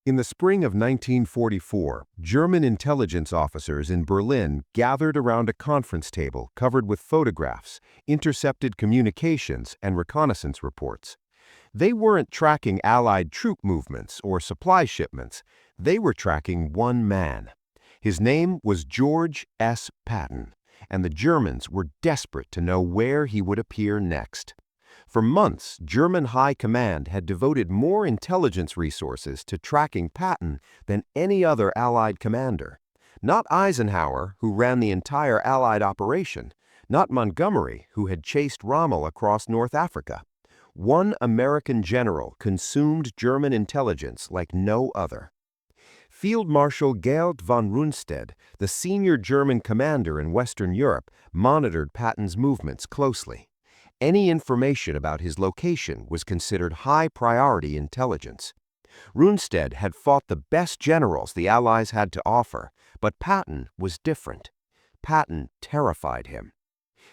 In the spring of 1944, German intelligence officers in Berlin gathered around a conference table covered with photographs, intercepted communications, and reconnaissance reports. They weren't tracking Allied troop movements or supply shipments. They were tracking one man. His name was George S. Patton, and the Germans were desperate to know where he would appear next. For months, German High Command had devoted more intelligence resources to tracking Patton than any other Allied commander. Not Eisenhower, who ran the entire Allied operation. Not Montgomery, who had chased Rommel across North Africa. One American general consumed German intelligence like no other. Field Marshal Gerd von Rundstedt, the senior German commander in Western Europe, monitored Patton's movements closely. Any information about his location was considered high-priority intelligence. Rundstedt had fought the best generals the Allies had to offer, but Patton was different. Patton terrified him.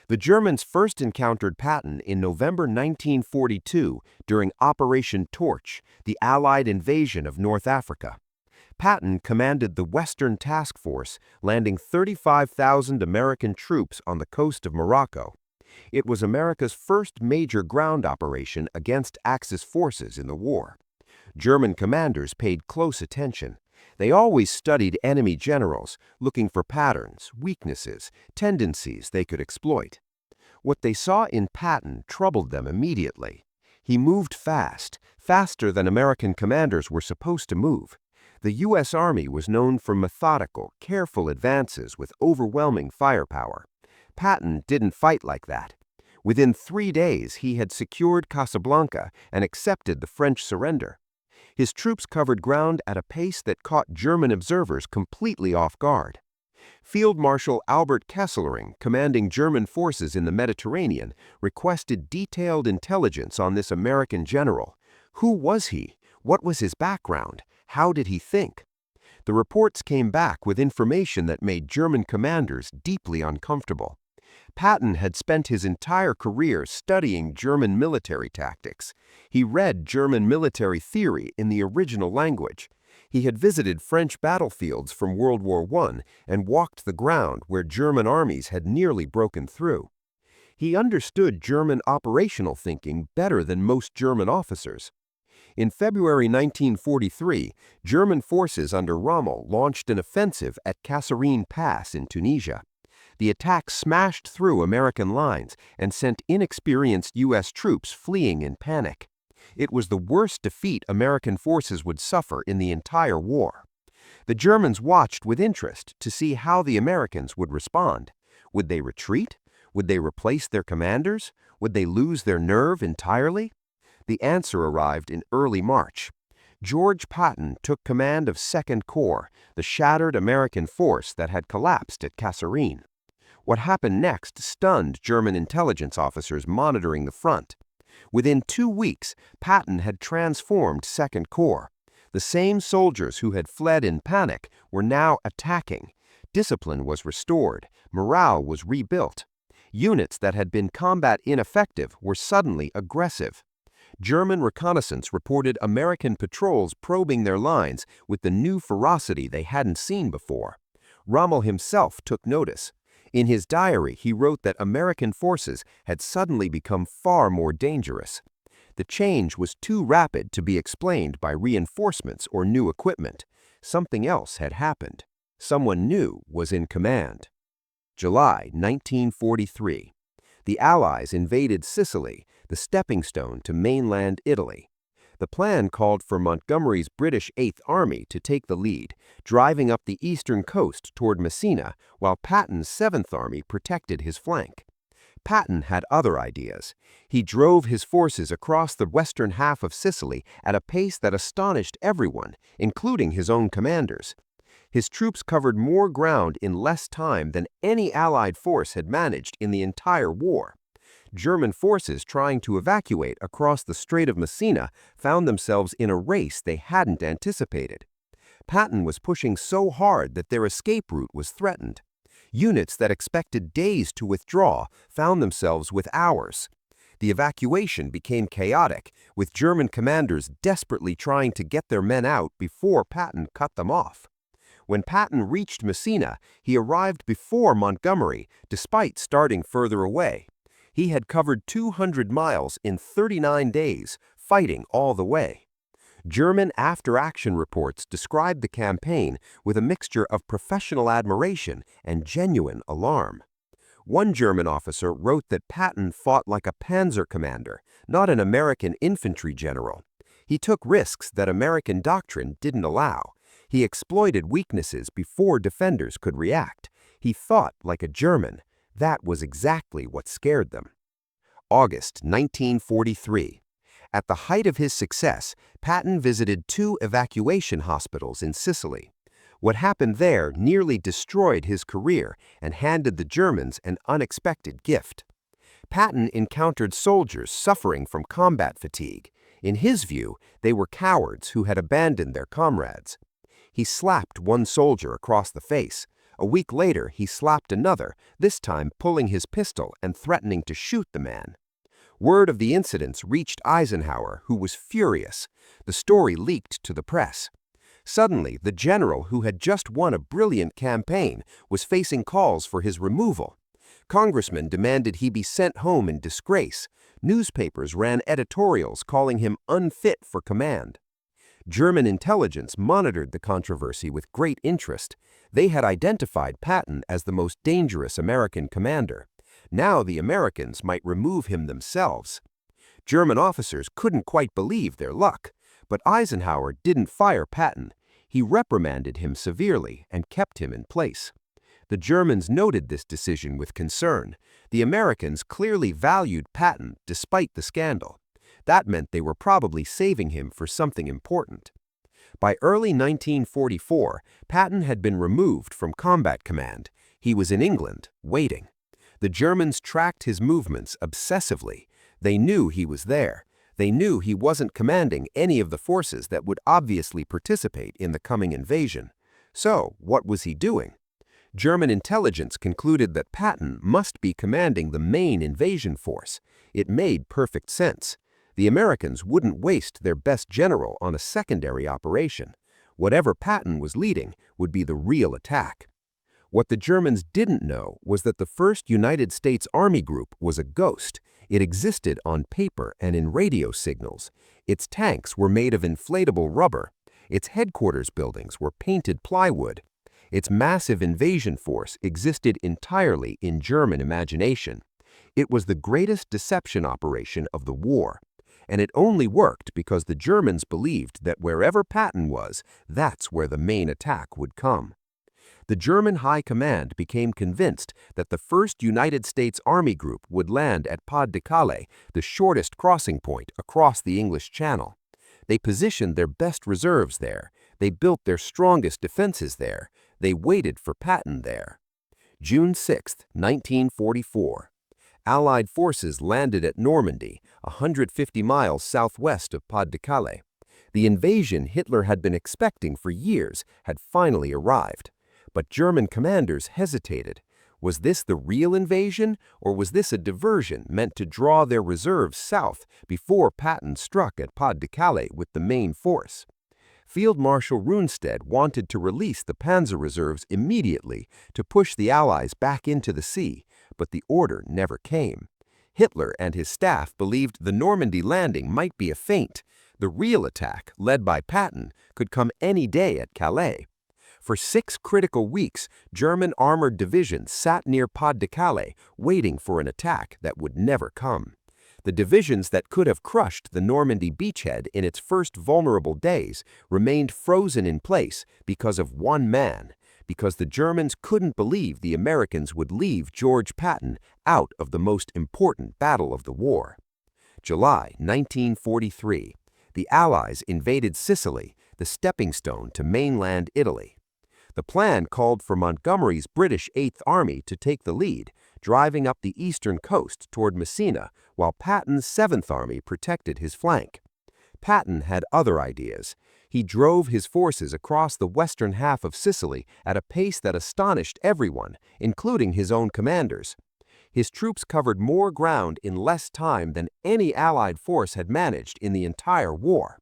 The Germans first encountered Patton in November 1942 during Operation Torch, the Allied invasion of North Africa. Patton commanded the Western Task Force, landing 35,000 American troops on the coast of Morocco. It was America's first major ground operation against Axis forces in the war. German commanders paid close attention. They always studied enemy generals, looking for patterns, weaknesses, tendencies they could exploit. What they saw in Patton troubled them immediately. He moved fast, faster than American commanders were supposed to move. The U.S. Army was known for methodical, careful advances with overwhelming firepower. Patton didn't fight like that. Within 3 days, he had secured Casablanca and accepted the French surrender. His troops covered ground at a pace that caught German observers completely off guard. Field Marshal Albert Kesselring, commanding German forces in the Mediterranean, requested detailed intelligence on this American general. Who was he? What was his background? How did he think? The reports came back with information that made German commanders deeply uncomfortable. Patton had spent his entire career studying German military tactics. He read German military theory in the original language. He had visited French battlefields from World War I and walked the ground where German armies had nearly broken through. He understood German operational thinking better than most German officers. In February 1943, German forces under Rommel launched an offensive at Kasserine Pass in Tunisia. The attack smashed through American lines and sent inexperienced U.S. troops fleeing in panic. It was the worst defeat American forces would suffer in the entire war. The Germans watched with interest to see how the Americans would respond. Would they retreat? Would they replace their commanders? Would they lose their nerve entirely? The answer arrived in early March. George Patton took command of Second Corps, the shattered American force that had collapsed at Kasserine. What happened next stunned German intelligence officers monitoring the front. Within 2 weeks, Patton had transformed Second Corps. The same soldiers who had fled in panic were now attacking. Discipline was restored. Morale was rebuilt. Units that had been combat ineffective were suddenly aggressive. German reconnaissance reported American patrols probing their lines with the new ferocity they hadn't seen before. Rommel himself took notice. In his diary, he wrote that American forces had suddenly become far more dangerous. The change was too rapid to be explained by reinforcements or new equipment. Something else had happened. Someone new was in command. July 1943. The Allies invaded Sicily, the stepping stone to mainland Italy. The plan called for Montgomery's British Eighth Army to take the lead, driving up the eastern coast toward Messina, while Patton's Seventh Army protected his flank. Patton had other ideas. He drove his forces across the western half of Sicily at a pace that astonished everyone, including his own commanders. His troops covered more ground in less time than any Allied force had managed in the entire war. German forces trying to evacuate across the Strait of Messina found themselves in a race they hadn't anticipated. Patton was pushing so hard that their escape route was threatened. Units that expected days to withdraw found themselves with hours. The evacuation became chaotic, with German commanders desperately trying to get their men out before Patton cut them off. When Patton reached Messina, he arrived before Montgomery, despite starting further away. He had covered 200 miles in 39 days, fighting all the way. German after-action reports described the campaign with a mixture of professional admiration and genuine alarm. One German officer wrote that Patton fought like a panzer commander, not an American infantry general. He took risks that American doctrine didn't allow. He exploited weaknesses before defenders could react. He thought like a German. That was exactly what scared them. August 1943. At the height of his success, Patton visited 2 evacuation hospitals in Sicily. What happened there nearly destroyed his career and handed the Germans an unexpected gift. Patton encountered soldiers suffering from combat fatigue. In his view, they were cowards who had abandoned their comrades. He slapped one soldier across the face. A week later, he slapped another, this time pulling his pistol and threatening to shoot the man. Word of the incidents reached Eisenhower, who was furious. The story leaked to the press. Suddenly, the general who had just won a brilliant campaign was facing calls for his removal. Congressmen demanded he be sent home in disgrace. Newspapers ran editorials calling him unfit for command. German intelligence monitored the controversy with great interest. They had identified Patton as the most dangerous American commander. Now the Americans might remove him themselves. German officers couldn't quite believe their luck, but Eisenhower didn't fire Patton. He reprimanded him severely and kept him in place. The Germans noted this decision with concern. The Americans clearly valued Patton despite the scandal. That meant they were probably saving him for something important. By early 1944, Patton had been removed from combat command. He was in England, waiting. The Germans tracked his movements obsessively. They knew he was there. They knew he wasn't commanding any of the forces that would obviously participate in the coming invasion. So, what was he doing? German intelligence concluded that Patton must be commanding the main invasion force. It made perfect sense. The Americans wouldn't waste their best general on a secondary operation. Whatever Patton was leading would be the real attack. What the Germans didn't know was that the 1st United States Army Group was a ghost. It existed on paper and in radio signals. Its tanks were made of inflatable rubber. Its headquarters buildings were painted plywood. Its massive invasion force existed entirely in German imagination. It was the greatest deception operation of the war. And it only worked because the Germans believed that wherever Patton was, that's where the main attack would come. The German High Command became convinced that the 1st United States Army Group would land at Pas de Calais, the shortest crossing point across the English Channel. They positioned their best reserves there. They built their strongest defenses there. They waited for Patton there. June 6, 1944. Allied forces landed at Normandy, 150 miles southwest of Pas de Calais. The invasion Hitler had been expecting for years had finally arrived. But German commanders hesitated. Was this the real invasion, or was this a diversion meant to draw their reserves south before Patton struck at Pas de Calais with the main force? Field Marshal Rundstedt wanted to release the panzer reserves immediately to push the Allies back into the sea, but the order never came. Hitler and his staff believed the Normandy landing might be a feint. The real attack, led by Patton, could come any day at Calais. For 6 critical weeks, German armored divisions sat near Pas de Calais, waiting for an attack that would never come. The divisions that could have crushed the Normandy beachhead in its first vulnerable days remained frozen in place because of one man, because the Germans couldn't believe the Americans would leave George Patton out of the most important battle of the war. July 1943. The Allies invaded Sicily, the stepping stone to mainland Italy. The plan called for Montgomery's British 8th Army to take the lead, driving up the eastern coast toward Messina, while Patton's 7th Army protected his flank. Patton had other ideas. He drove his forces across the western half of Sicily at a pace that astonished everyone, including his own commanders. His troops covered more ground in less time than any Allied force had managed in the entire war.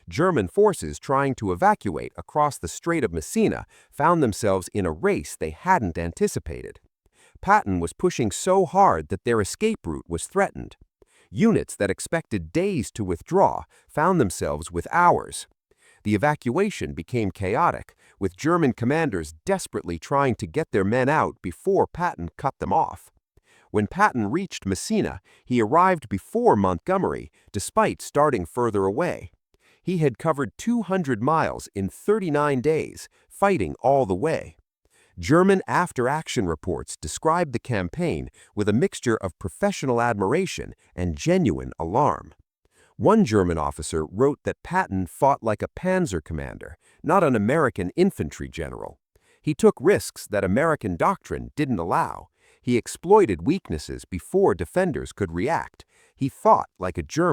German forces trying to evacuate across the Strait of Messina found themselves in a race they hadn't anticipated. Patton was pushing so hard that their escape route was threatened. Units that expected days to withdraw found themselves with hours. The evacuation became chaotic, with German commanders desperately trying to get their men out before Patton cut them off. When Patton reached Messina, he arrived before Montgomery, despite starting further away. He had covered 200 miles in 39 days, fighting all the way. German after-action reports described the campaign with a mixture of professional admiration and genuine alarm. One German officer wrote that Patton fought like a panzer commander, not an American infantry general. He took risks that American doctrine didn't allow. He exploited weaknesses before defenders could react. He fought like a German.